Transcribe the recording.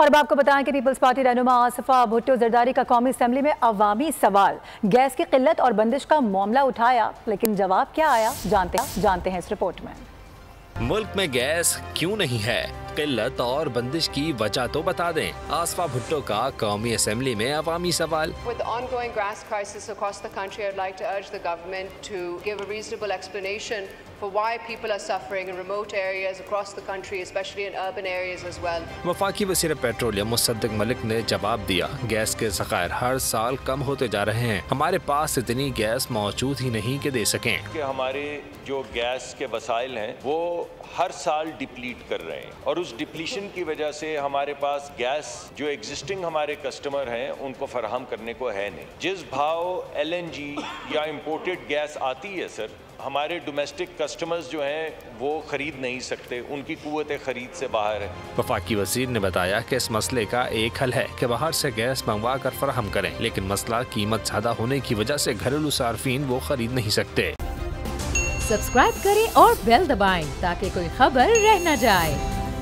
और अब आपको बताएं कि पीपल्स पार्टी रहनुमा आसिफा भुट्टो जरदारी का कौमी असेंबली में अवामी सवाल, गैस की किल्लत और बंदिश का मामला उठाया, लेकिन जवाब क्या आया जानते हैं इस रिपोर्ट में। मुल्क में गैस क्यों नहीं है, किल्लत और बंदिश की वजह तो बता दें। आसिफा भुट्टो का कौमी असेंबली में अवामी सवाल। With the ongoing gas crisis across the country, I'd like to urge the government to give a reasonable explanation for why people are suffering in remote areas across the country, especially in urban areas as well. वफाकी वज़ीर petroleum Mossadegh Malik ने जवाब दिया, gas के ज़खायर हर साल कम होते जा रहे हैं, हमारे पास इतनी गैस मौजूद ही नहीं कि दे सकें। कि हमारे जो गैस के वसाइल हैं वो हर साल डिप्लीट कर रहे हैं और उस डिप्लीशन की वजह से हमारे पास गैस जो एग्जिस्टिंग हमारे कस्टमर हैं उनको फराहम करने को है नहीं। जिस भाव LNG या इम्पोर्टेड गैस आती है सर, हमारे डोमेस्टिक कस्टमर्स जो हैं वो खरीद नहीं सकते, उनकी कुव्वत खरीद से बाहर है। वफाकी वजीर ने बताया कि इस मसले का एक हल है कि बाहर से गैस मंगवा कर फराहम करें, लेकिन मसला कीमत ज्यादा होने की वजह से घरेलू सार्फिन वो खरीद नहीं सकते। सब्सक्राइब करें और बेल दबाएं ताकि कोई खबर रह न जाए।